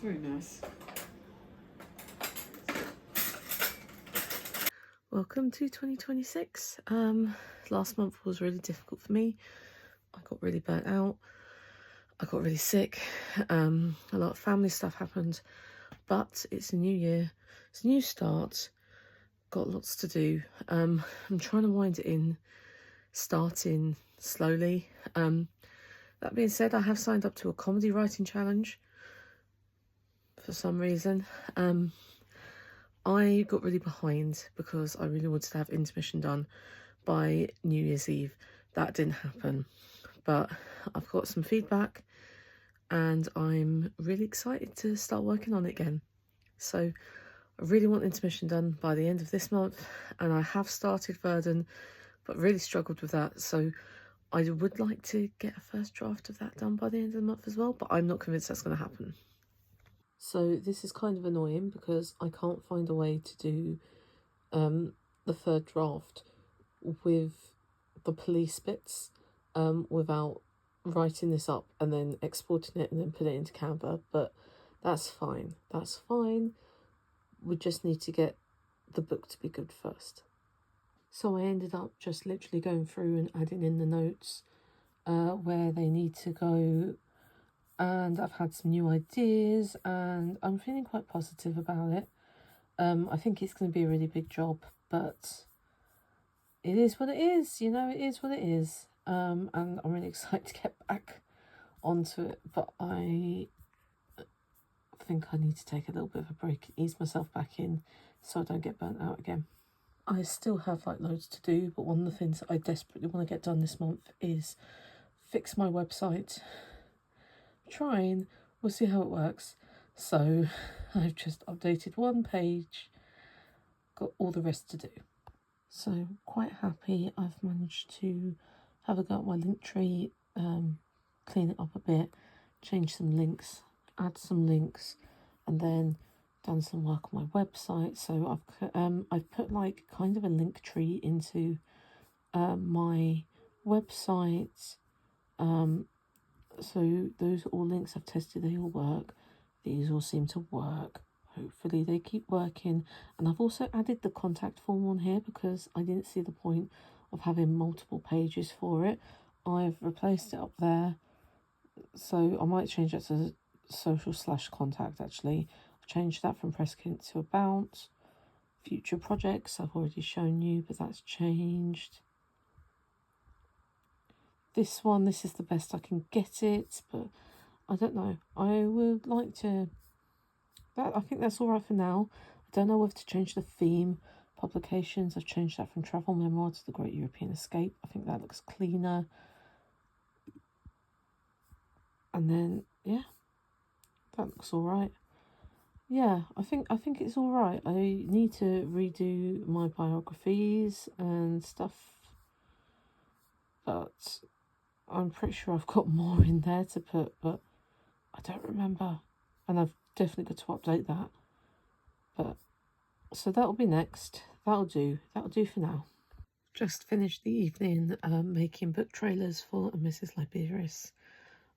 very nice. Welcome to 2026. Last month was really difficult for me. I got really burnt out. I got really sick. A lot of family stuff happened, but it's a new year. It's a new start. Got lots to do. I'm trying to wind it in, starting slowly. That being said, I have signed up to a comedy writing challenge for some reason. I got really behind because I really wanted to have intermission done by New Year's Eve. That didn't happen, but I've got some feedback and I'm really excited to start working on it again. So I really want intermission done by the end of this month, and I have started Verdon, but really struggled with that. So I would like to get a first draft of that done by the end of the month as well, but I'm not convinced that's going to happen. So this is kind of annoying because I can't find a way to do the third draft with the police bits without writing this up and then exporting it and then put it into Canva, but that's fine. That's fine. We just need to get the book to be good first. So I ended up just literally going through and adding in the notes where they need to go, and I've had some new ideas and I'm feeling quite positive about it. I think it's going to be a really big job, but it is what it is, you know, it is what it is. And I'm really excited to get back onto it, but I think I need to take a little bit of a break, ease myself back in so I don't get burnt out again. I still have like loads to do, but one of the things that I desperately want to get done this month is fix my website. Trying, we'll see how it works. So I've just updated one page, got all the rest to do. So quite happy I've managed to have a go at my link tree, clean it up a bit, change some links, add some links, and then done some work on my website. So I've put like kind of a link tree into my website. So those are all links I've tested, they all work. These all seem to work. Hopefully they keep working. And I've also added the contact form on here because I didn't see the point of having multiple pages for it. I've replaced it up there. So I might change that to social/contact actually. I've changed that from Presskint to about. Future projects I've already shown you, but that's changed. This one, this is the best I can get it, but I don't know. I would like to... I think that's all right for now. I don't know whether to change the theme. Publications, I've changed that from Travel Memoir to The Great European Escape. I think that looks cleaner. And then, yeah, that looks all right. Yeah, I think it's all right. I need to redo my biographies and stuff, but I'm pretty sure I've got more in there to put, but I don't remember. And I've definitely got to update that. But so that'll be next. That'll do for now. Just finished the evening making book trailers for Mrs. Liberius.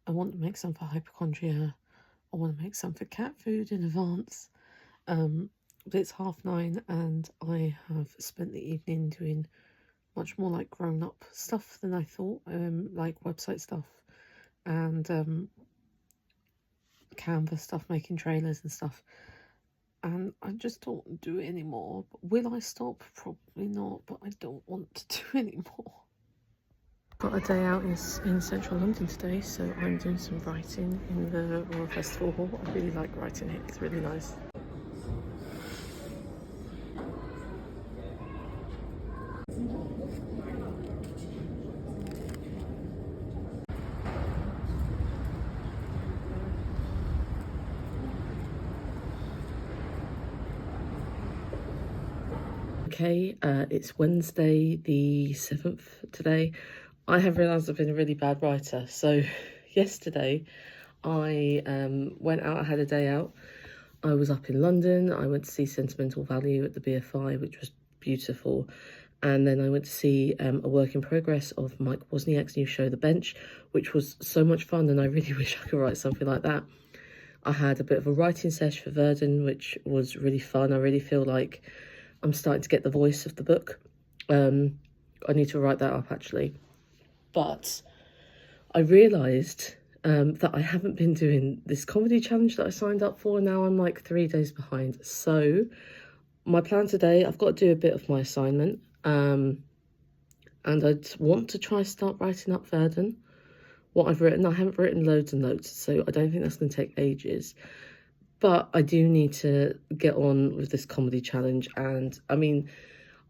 I want to make some for Hypochondria. I want to make some for cat food in advance. But it's 9:30 and I have spent the evening doing much more like grown-up stuff than I thought, like website stuff and Canva stuff, making trailers and stuff, and I just don't do it anymore. But will I stop? Probably not, but I don't want to do it anymore. Got a day out in central London today, so I'm doing some writing in the Royal Festival Hall. I really like writing here, it's really nice. Okay, it's Wednesday the 7th today. I have realised I've been a really bad writer. So yesterday I went out, I had a day out. I was up in London. I went to see Sentimental Value at the BFI, which was beautiful. And then I went to see a work in progress of Mike Wozniak's new show, The Bench, which was so much fun. And I really wish I could write something like that. I had a bit of a writing sesh for Verdon, which was really fun. I really feel like I'm starting to get the voice of the book. I need to write that up actually. But I realised that I haven't been doing this comedy challenge that I signed up for. Now I'm like 3 days behind. So my plan today, I've got to do a bit of my assignment. And I'd want to try start writing up Verdon. What I've written, I haven't written loads and loads, so I don't think that's going to take ages. But I do need to get on with this comedy challenge. And I mean,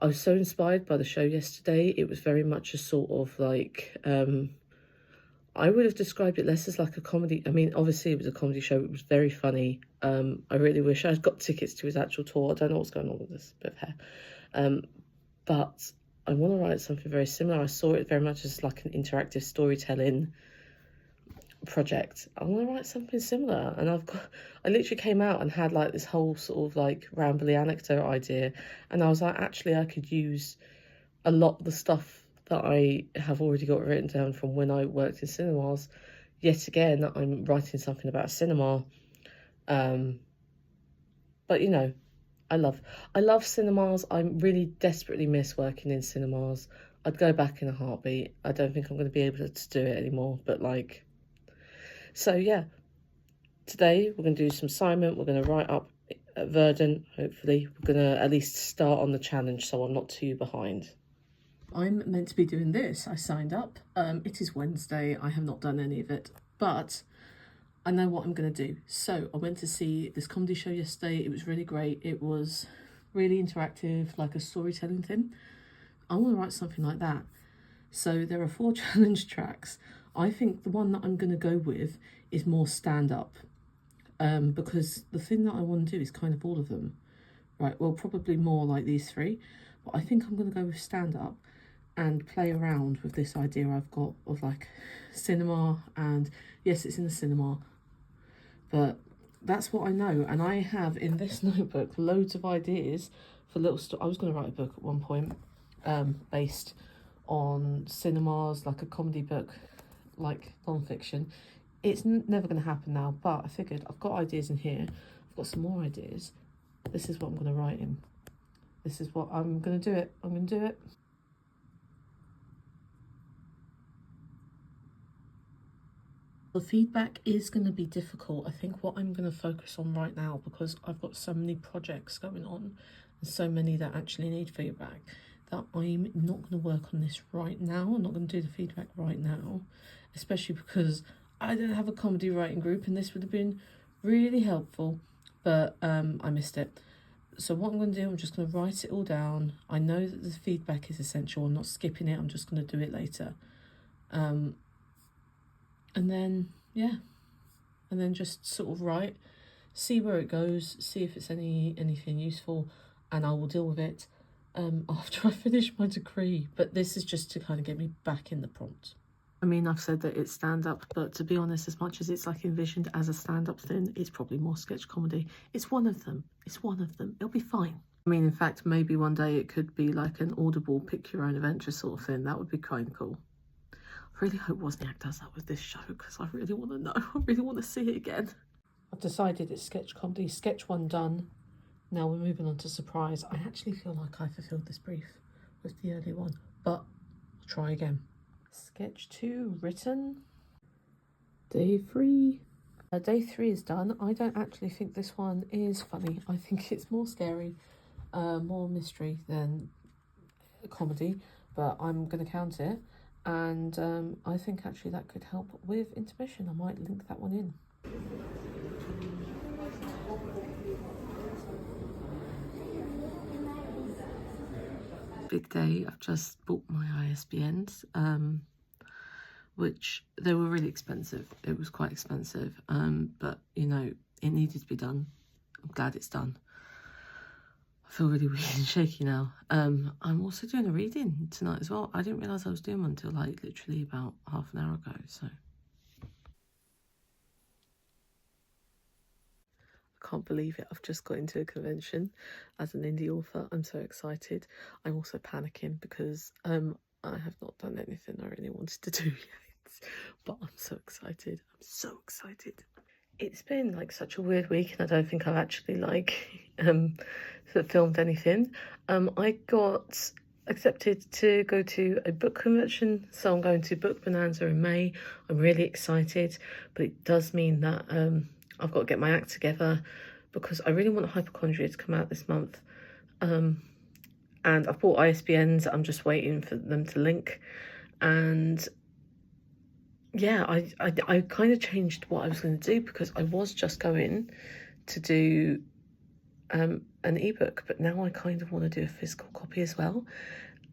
I was so inspired by the show yesterday. It was very much a sort of like, I would have described it less as like a comedy. I mean, obviously it was a comedy show. It was very funny. I really wish I'd got tickets to his actual tour. I don't know what's going on with this bit of hair. But I want to write something very similar. I saw it very much as like an interactive storytelling project. I want to write something similar, and I literally came out and had like this whole sort of like rambly anecdote idea, and I was like, actually I could use a lot of the stuff that I have already got written down from when I worked in cinemas. Yet again, I'm writing something about cinema. But you know, I love cinemas. I really desperately miss working in cinemas. I'd go back in a heartbeat. I don't think I'm going to be able to do it anymore, but like, so yeah, today we're going to do some assignment. We're going to write up Verdon, hopefully. We're going to at least start on the challenge so I'm not too behind. I'm meant to be doing this. I signed up. It is Wednesday. I have not done any of it, but I know what I'm going to do. So I went to see this comedy show yesterday. It was really great. It was really interactive, like a storytelling thing. I want to write something like that. So there are 4 challenge tracks. I think the one that I'm going to go with is more stand-up, because the thing that I want to do is kind of all of them. Right, well, probably more like these 3, but I think I'm going to go with stand-up and play around with this idea I've got of like cinema. And yes, it's in the cinema, but that's what I know. And I have in this notebook loads of ideas for little I was going to write a book at one point, based on cinemas, like a comedy book, like non-fiction. It's never going to happen now, but I figured I've got ideas in here. I've got some more ideas. This is what I'm going to write in. This is what I'm going to do it. I'm going to do it. The feedback is going to be difficult. I think what I'm going to focus on right now, because I've got so many projects going on and so many that actually need feedback, that I'm not going to work on this right now. I'm not going to do the feedback right now, especially because I don't have a comedy writing group and this would have been really helpful, but I missed it. So what I'm going to do, I'm just going to write it all down. I know that the feedback is essential. I'm not skipping it. I'm just going to do it later. And then, yeah, and then just sort of write, see where it goes, see if it's anything useful, and I will deal with it after I finish my degree. But this is just to kind of get me back in the prompt. I mean, I've said that it's stand-up, but to be honest, as much as it's like envisioned as a stand-up thing, it's probably more sketch comedy. It's one of them. It's one of them. It'll be fine. I mean, in fact, maybe one day it could be like an Audible pick your own adventure sort of thing. That would be kind of cool. I really hope Wozniak does that with this show, because I really want to know. I really want to see it again. I've decided it's sketch comedy. Sketch 1 done. Now we're moving on to surprise. I actually feel like I fulfilled this brief with the early one, but I'll try again. Sketch 2 written. Day 3. Day 3 is done. I don't actually think this one is funny. I think it's more scary, more mystery than comedy, but I'm going to count it. And I think actually that could help with intermission. I might link that one in. Big day. I've just bought my ISBNs, which they were really expensive. It was quite expensive, but you know, it needed to be done. I'm glad it's done. I feel really weak and shaky now. I'm also doing a reading tonight as well. I didn't realise I was doing one until like literally about half an hour ago, so. I can't believe it. I've just got into a convention as an indie author. I'm so excited. I'm also panicking because I have not done anything I really wanted to do yet. But I'm so excited. I'm so excited. it's been like such a weird week, and I don't think I've actually like sort of filmed anything. I got accepted to go to a book convention, so I'm going to Book Bonanza in May. I'm really excited, but it does mean that I've got to get my act together because I really want Hypochondria to come out this month. And I've bought ISBNs. I'm just waiting for them to link, and yeah, I kind of changed what I was going to do because I was just going to do an ebook, but now I kind of want to do a physical copy as well.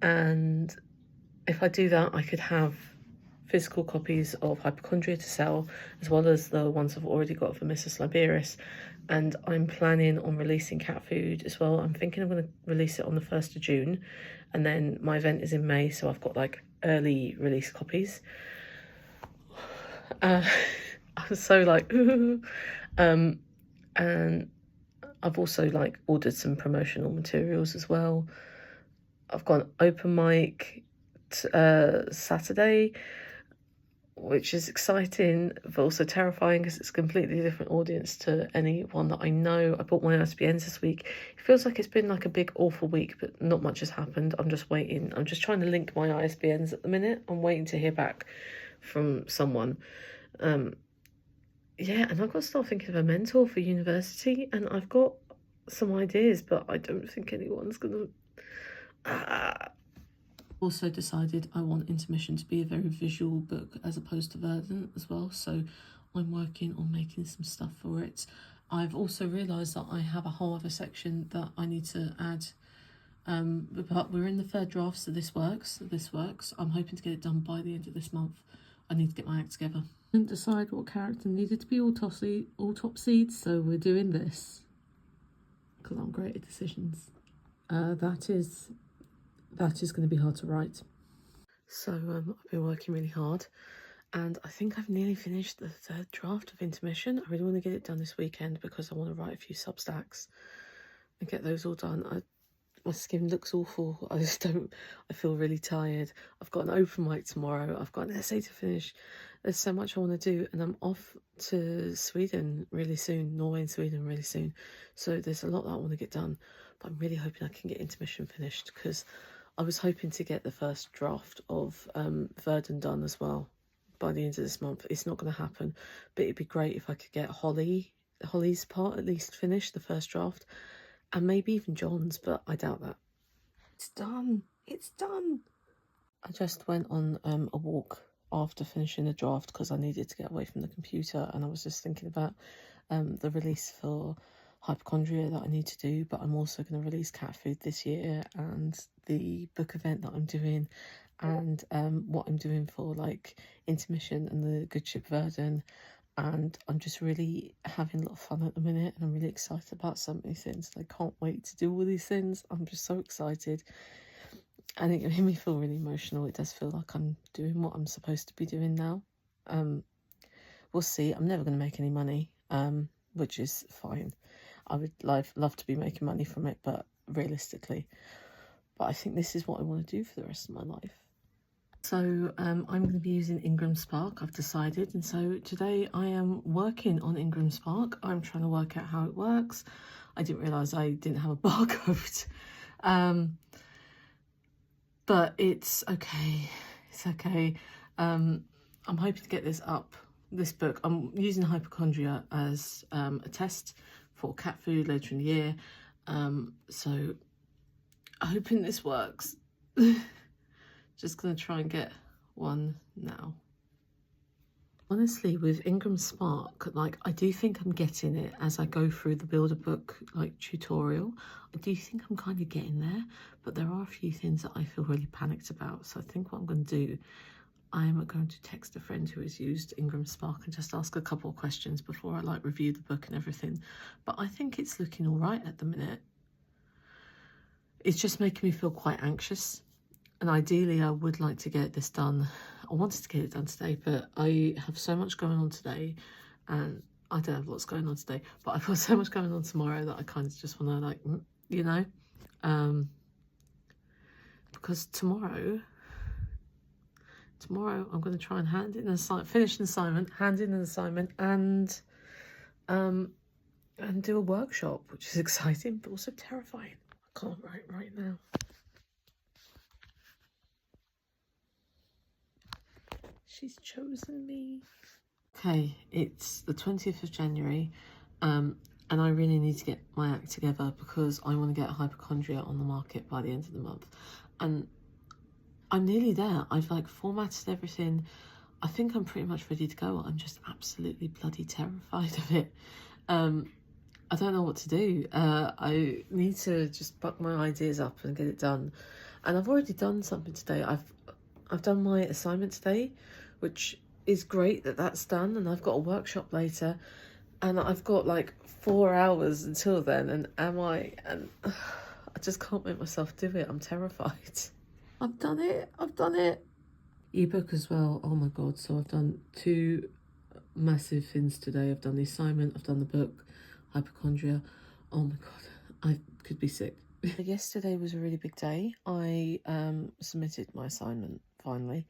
And if I do that, I could have physical copies of Hypochondria to sell, as well as the ones I've already got for Mrs. Liberis. And I'm planning on releasing Cat Food as well. I'm thinking I'm going to release it on the 1st of June, and then my event is in May, so I've got like early release copies. I was so like, and I've also like ordered some promotional materials as well. I've got an open mic Saturday, which is exciting but also terrifying because it's a completely different audience to anyone that I know. I bought my ISBNs this week. It feels like it's been like a big awful week, but not much has happened. I'm just waiting. I'm just trying to link my ISBNs at the minute. I'm waiting to hear back from someone. Yeah, and I've got to start thinking of a mentor for university, and I've got some ideas, but I don't think anyone's gonna Also decided I want Intermission to be a very visual book as opposed to Verdant as well, so I'm working on making some stuff for it. I've also realised that I have a whole other section that I need to add, but we're in the 3rd draft, so this works. I'm hoping to get it done by the end of this month. I need to get my act together. Didn't decide what character needed to be autopsied, so we're doing this because I'm great at decisions. That is going to be hard to write. So I've been working really hard, and I think I've nearly finished the 3rd draft of Intermission. I really want to get it done this weekend because I want to write a few Substacks and get those all done. My skin looks awful. I feel really tired. I've got an open mic tomorrow. I've got an essay to finish. There's so much I want to do, and I'm off to Sweden really soon, Norway and Sweden really soon. So there's a lot that I want to get done, but I'm really hoping I can get Intermission finished because I was hoping to get the 1st draft of Verdant done as well by the end of this month. It's not going to happen, but it'd be great if I could get Holly's part at least finished, the 1st draft. And maybe even John's, but I doubt that. It's done. It's done. I just went on a walk after finishing the draft because I needed to get away from the computer, and I was just thinking about the release for Hypochondria that I need to do, but I'm also going to release Cat Food this year, and the book event that I'm doing, and what I'm doing for like Intermission and the Good Ship Verdant. And I'm just really having a lot of fun at the minute, and I'm really excited about so many things. I can't wait to do all these things. I'm just so excited, and it made me feel really emotional. It does feel like I'm doing what I'm supposed to be doing now. We'll see. I'm never going to make any money, which is fine. I would love to be making money from it, but realistically, I think this is what I want to do for the rest of my life. So I'm going to be using Ingram Spark, I've decided, and so today I am working on Ingram Spark. I'm trying to work out how it works. I didn't realise I didn't have a barcode, but it's okay. It's okay. I'm hoping to get this book. I'm using Hypochondria as a test for Cat Food later in the year, so I'm hoping this works. Just going to try and get one now. Honestly, with Ingram Spark, like, I do think I'm getting it as I go through the Builder book, like, tutorial. I do think I'm kind of getting there, but there are a few things that I feel really panicked about. So I think what I'm going to do, I am going to text a friend who has used Ingram Spark and just ask a couple of questions before I, like, review the book and everything. But I think it's looking all right at the minute. It's just making me feel quite anxious. And ideally, I would like to get this done. I wanted to get it done today, but I have so much going on today, and I don't have lots going on today, but I've got so much going on tomorrow that I kind of just want to, like, you know, because tomorrow I'm going to try and finish an assignment, hand in an assignment, and and do a workshop, which is exciting but also terrifying. I can't write right now. She's chosen me. Okay, it's the 20th of January, and I really need to get my act together because I want to get Hypochondria on the market by the end of the month. And I'm nearly there. I've like formatted everything. I think I'm pretty much ready to go. I'm just absolutely bloody terrified of it. I don't know what to do. I need to just buck my ideas up and get it done. And I've already done something today. I've done my assignment today, which is great that that's done. And I've got a workshop later, and I've got like 4 hours until then. And I just can't make myself do it. I'm terrified. I've done it. I've done it. Ebook as well. Oh my god. So I've done 2 massive things today. I've done the assignment, I've done the book, Hypochondria. Oh my god, I could be sick. Yesterday was a really big day. I submitted my assignment finally.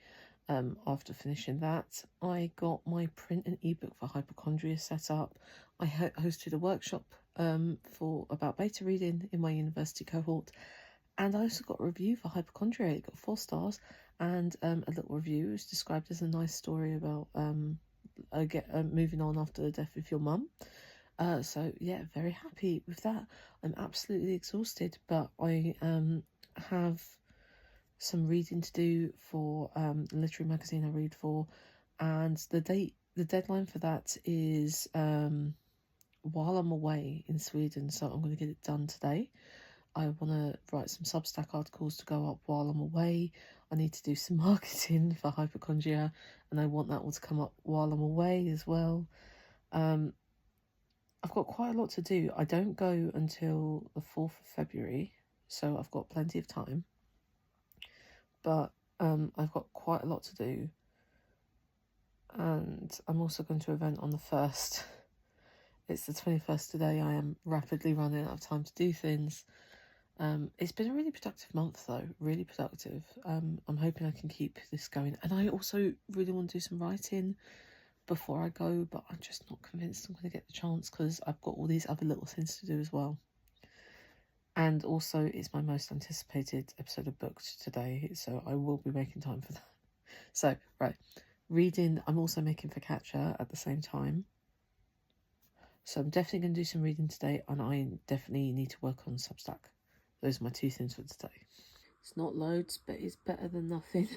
After finishing that, I got my print and ebook for Hypochondria set up. I hosted a workshop about beta reading in my university cohort, and I also got a review for Hypochondria. It got 4 stars, and a little review. It was described as a nice story about moving on after the death of your mum. So yeah, very happy with that. I'm absolutely exhausted, but I have some reading to do for the literary magazine I read for, and the deadline for that is while I'm away in Sweden, so I'm going to get it done today. I want to write some Substack articles to go up while I'm away. I need to do some marketing for Hypochondria, and I want that all to come up while I'm away as well. I've got quite a lot to do. I don't go until the 4th of February, so I've got plenty of time. But I've got quite a lot to do. And I'm also going to an event on the 1st. It's the 21st today. I am rapidly running out of time to do things. It's been a really productive month though, really productive. I'm hoping I can keep this going. And I also really want to do some writing before I go, but I'm just not convinced I'm going to get the chance because I've got all these other little things to do as well. And also, it's my most anticipated episode of Booked today, so I will be making time for that. So, right, reading, I'm also making focaccia at the same time. So I'm definitely going to do some reading today, and I definitely need to work on Substack. Those are my 2 things for today. It's not loads, but it's better than nothing.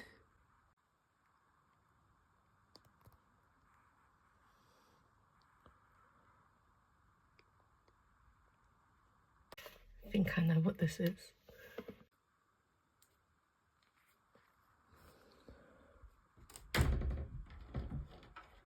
I think I know what this is.